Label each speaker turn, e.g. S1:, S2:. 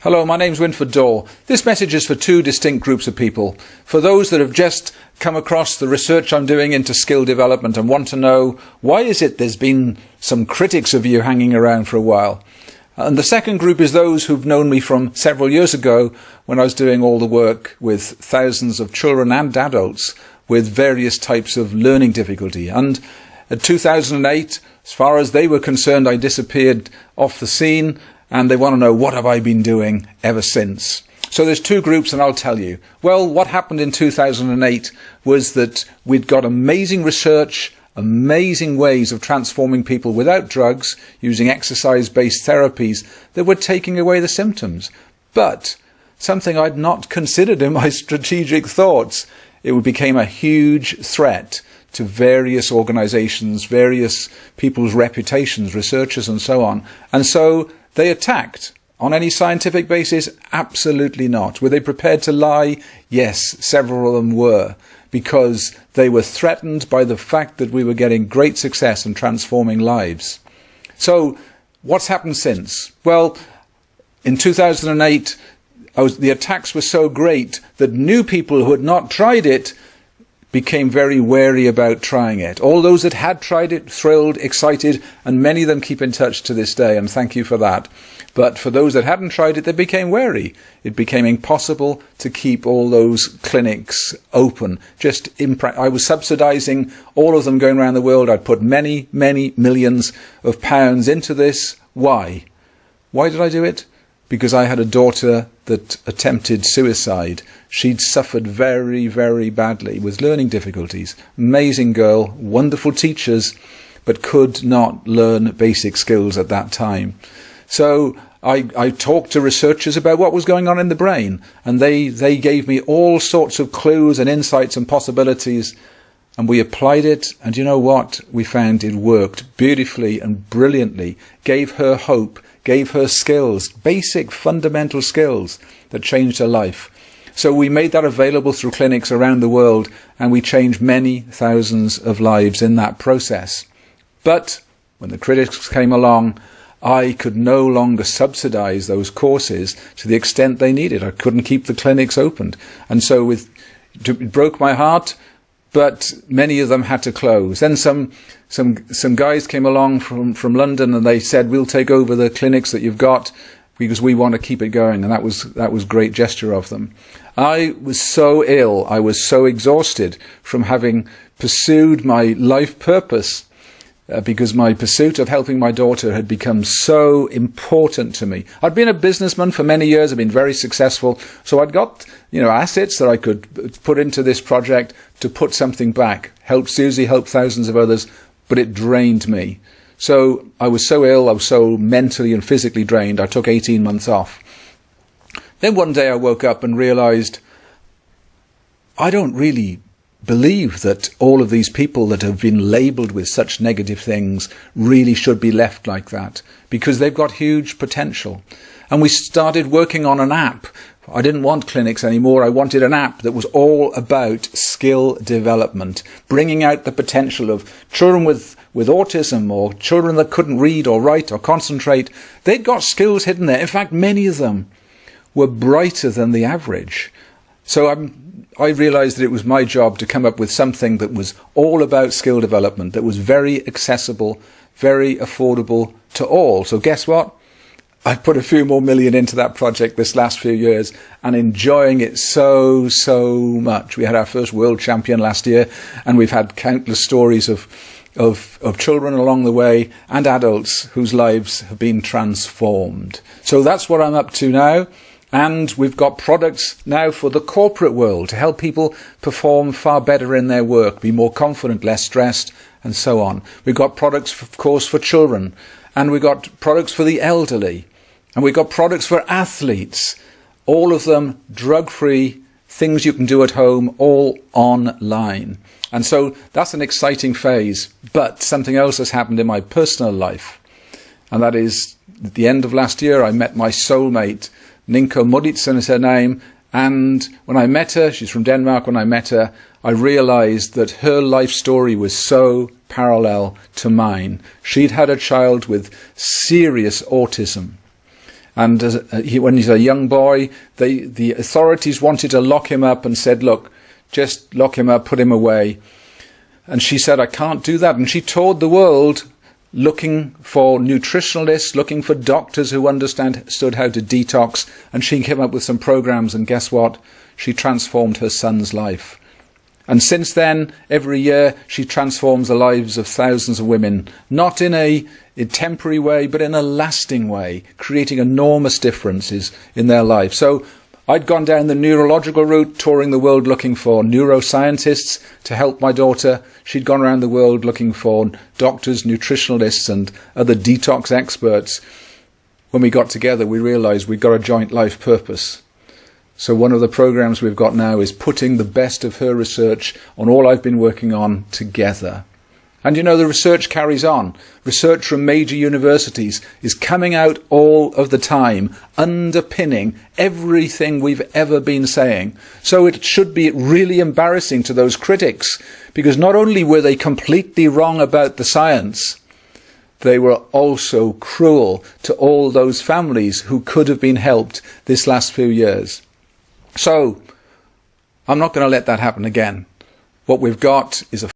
S1: Hello, my name's Wynford Dore. This message is for two distinct groups of people. For those that have just come across the research I'm doing into skill development and want to know why is it there's been some critics of you hanging around for a while. And the second group is those who've known me from several years ago when I was doing all the work with thousands of children and adults with various types of learning difficulty. And in 2008, as far as they were concerned, I disappeared off the scene, and they want to know what have I been doing ever since. So there's two groups, and I'll tell you. Well, what happened in 2008 was that we'd got amazing research, amazing ways of transforming people without drugs, using exercise-based therapies that were taking away the symptoms. But something I'd not considered in my strategic thoughts, it became a huge threat to various organizations, various people's reputations, researchers and so on. And so they attacked. On any scientific basis? Absolutely not. Were they prepared to lie? Yes, several of them were, because they were threatened by the fact that we were getting great success in transforming lives. So what's happened since? Well, in 2008, the attacks were so great that new people who had not tried it became very wary about trying it. All those that had tried it, thrilled, excited, and many of them keep in touch to this day, and thank you for that. But for those that hadn't tried it, they became wary. It became impossible to keep all those clinics open. I was subsidizing all of them going around the world. I'd put many, many millions of pounds into this. Why? Why did I do it? Because I had a daughter that attempted suicide. She'd suffered very, very badly with learning difficulties. Amazing girl, wonderful teachers, but could not learn basic skills at that time. So I talked to researchers about what was going on in the brain, and they gave me all sorts of clues and insights and possibilities, and we applied it, and you know what? We found it worked beautifully and brilliantly, gave her hope, gave her skills, basic fundamental skills that changed her life. So we made that available through clinics around the world, and we changed many thousands of lives in that process. But when the critics came along, I could no longer subsidize those courses to the extent they needed. I couldn't keep the clinics opened. And so it broke my heart, but many of them had to close. Then some guys came along from London, and they said, we'll take over the clinics that you've got because we want to keep it going. And that was a great gesture of them. I was so ill, I was so exhausted from having pursued my life purpose, because my pursuit of helping my daughter had become so important to me. I'd been a businessman for many years, I'd been very successful, so I'd got assets that I could put into this project to put something back, help Susie, help thousands of others, but it drained me. So I was so ill, I was so mentally and physically drained, I took 18 months off. Then one day I woke up and realized I don't really believe that all of these people that have been labelled with such negative things really should be left like that, because they've got huge potential. And we started working on an app. I didn't want clinics anymore. I wanted an app that was all about skill development, bringing out the potential of children with autism, or children that couldn't read or write or concentrate. They'd got skills hidden there. In fact, many of them were brighter than the average. So I realized that it was my job to come up with something that was all about skill development, that was very accessible, very affordable to all. So guess what? I put a few more million into that project this last few years, and enjoying it so much. We had our first world champion last year, and we've had countless stories of children along the way and adults whose lives have been transformed. So that's what I'm up to now. And we've got products now for the corporate world to help people perform far better in their work, be more confident, less stressed, and so on. We've got products, of course, for children, and we've got products for the elderly, and we've got products for athletes, all of them drug-free, things you can do at home, all online. And so that's an exciting phase. But something else has happened in my personal life, and that is at the end of last year I met my soulmate. Ninko Moditsen is her name, and when I met her, she's from Denmark, when I met her, I realized that her life story was so parallel to mine. She'd had a child with serious autism, And when he's a young boy, the authorities wanted to lock him up and said, look, just lock him up, put him away. And she said, I can't do that. And she toured the world looking for nutritionalists, looking for doctors who understood how to detox. And she came up with some programs. And guess what? She transformed her son's life. And since then, every year, she transforms the lives of thousands of women, not in a temporary way, but in a lasting way, creating enormous differences in their life. So I'd gone down the neurological route, touring the world looking for neuroscientists to help my daughter. She'd gone around the world looking for doctors, nutritionalists, and other detox experts. When we got together, we realized we'd got a joint life purpose. So one of the programs we've got now is putting the best of her research on all I've been working on together. And you know, the research carries on. Research from major universities is coming out all of the time, underpinning everything we've ever been saying. So it should be really embarrassing to those critics, because not only were they completely wrong about the science, they were also cruel to all those families who could have been helped this last few years. So I'm not going to let that happen again. What we've got is a